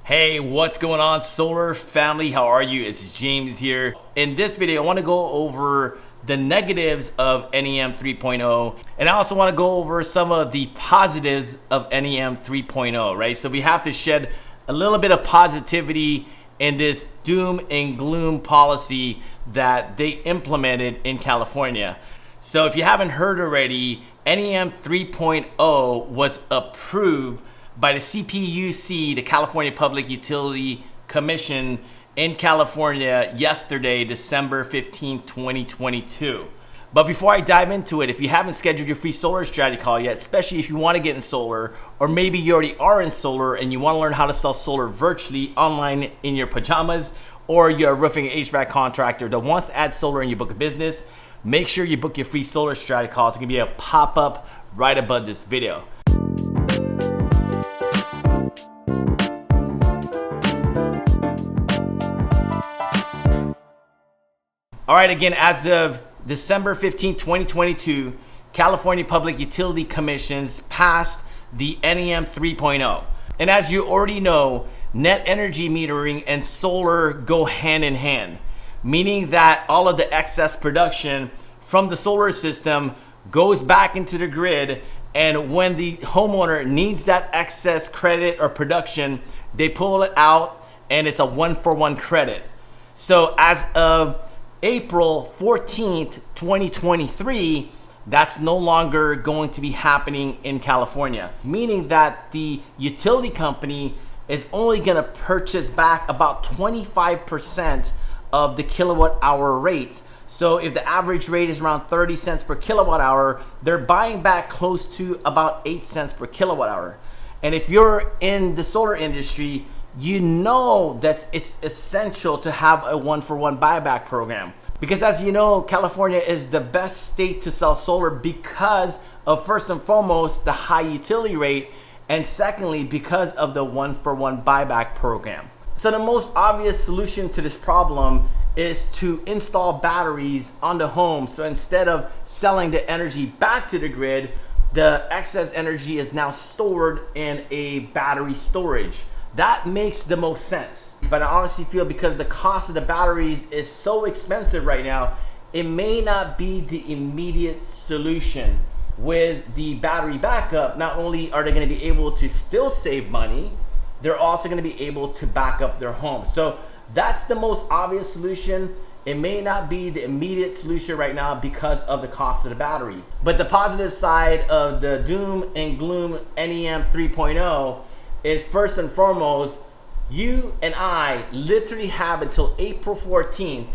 Hey, what's going on, solar family? How are you? It's James here. In this video, I want to go over the negatives of NEM 3.0, and I also want to go over some of the positives of NEM 3.0, right? So we have to shed a little bit of positivity in this doom and gloom policy that they implemented in California. So if you haven't heard already, NEM 3.0 was approved by the CPUC, the California Public Utility Commission in California yesterday, December 15, 2022. But before I dive into it, if you haven't scheduled your free solar strategy call yet, especially if you want to get in solar, or maybe you already are in solar and you want to learn how to sell solar virtually online in your pajamas, or you're a roofing and HVAC contractor that wants to add solar in your book of business, make sure you book your free solar strategy call. It's going to be a pop-up right above this video. All right, again, as of December 15, 2022, California Public Utility Commissions passed the NEM 3.0. And as you already know, net energy metering and solar go hand in hand, meaning that all of the excess production from the solar system goes back into the grid, and when the homeowner needs that excess credit or production, they pull it out and it's a one-for-one credit. So as of April 14th, 2023, that's no longer going to be happening in California, meaning that the utility company is only going to purchase back about 25% of the kilowatt hour rates. So if the average rate is around 30 cents per kilowatt hour, they're buying back close to about 8 cents per kilowatt hour. And if you're in the solar industry, you know that it's essential to have a one-for-one buyback program. Because as you know, California is the best state to sell solar because of, first and foremost, the high utility rate, and secondly, because of the one-for-one buyback program. So the most obvious solution to this problem is to install batteries on the home. So instead of selling the energy back to the grid, the excess energy is now stored in a battery storage. That makes the most sense. But I honestly feel because the cost of the batteries is so expensive right now, it may not be the immediate solution. With the battery backup, not only are they going to be able to still save money, they're also going to be able to back up their home. So that's the most obvious solution. It may not be the immediate solution right now because of the cost of the battery. But the positive side of the doom and gloom NEM 3.0 is, first and foremost, you and I literally have until April 14th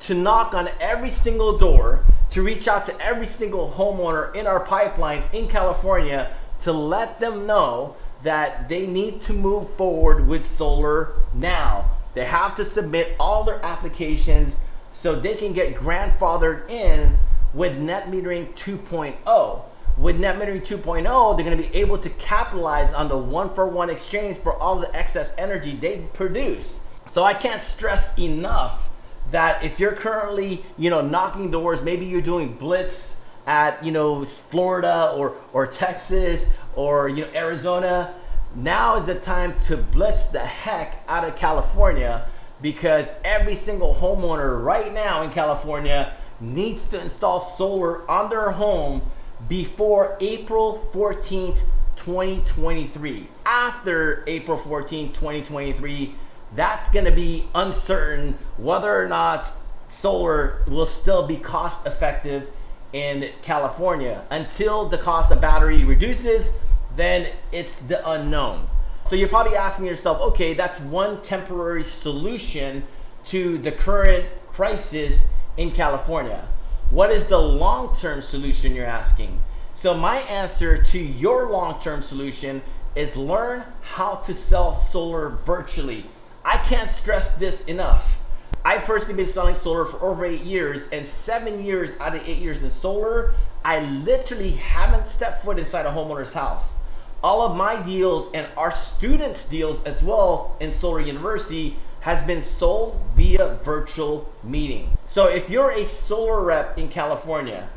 to knock on every single door, to reach out to every single homeowner in our pipeline in California to let them know that they need to move forward with solar now. They have to submit all their applications so they can get grandfathered in with net metering 2.0. With net metering 2.0, they're going to be able to capitalize on the one-for-one exchange for all the excess energy they produce. So I can't stress enough that if you're currently, knocking doors, maybe you're doing blitz at, Florida or Texas or, Arizona, now is the time to blitz the heck out of California, because every single homeowner right now in California needs to install solar on their home before April 14th, 2023. After April 14th, 2023, that's going to be uncertain whether or not solar will still be cost effective in California. Until the cost of battery reduces, then it's the unknown. So you're probably asking yourself, okay, that's one temporary solution to the current crisis in California. What is the long-term solution, you're asking? So my answer to your long-term solution is learn how to sell solar virtually. I can't stress this enough. I've personally been selling solar for over 8 years, and 7 years out of 8 years in solar, I literally haven't stepped foot inside a homeowner's house. All of my deals and our students' deals as well in Solar University has been sold via virtual meeting. So if you're a solar rep in California,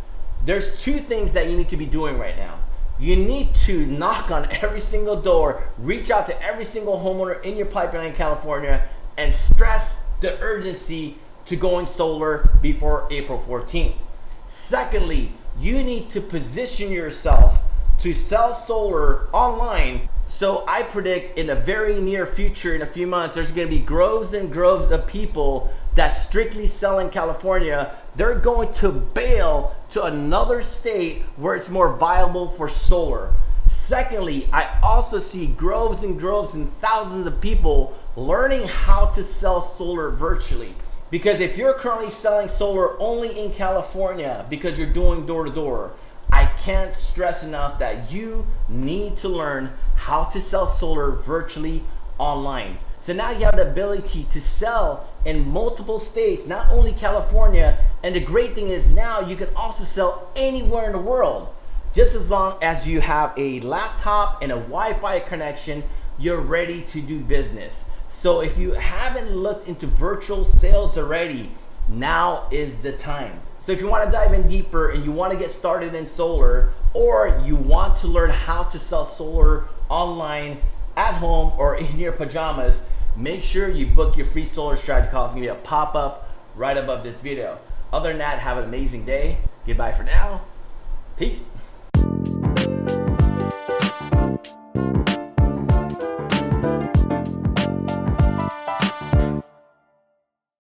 there's two things that you need to be doing right now. you need to knock on every single door, reach out to every single homeowner in your pipeline in California, and stress the urgency to going solar before April 14th. Secondly, you need to position yourself to sell solar online. So I predict in the very near future, in a few months, there's gonna be groves and groves of people that strictly sell in California. They're going to bail to another state where it's more viable for solar. Secondly, I also see groves and groves and thousands of people learning how to sell solar virtually. Because if you're currently selling solar only in California because you're doing door to door, I can't stress enough that you need to learn how to sell solar virtually online. So now you have the ability to sell in multiple states, not only California. And the great thing is now you can also sell anywhere in the world. Just as long as you have a laptop and a Wi-Fi connection, you're ready to do business. So if you haven't looked into virtual sales already, now is the time. So if you want to dive in deeper and you want to get started in solar, or you want to learn how to sell solar online at home or in your pajamas, make sure you book your free solar strategy call. It's going to be a pop-up right above this video. Other than that, have an amazing day. Goodbye for now. Peace.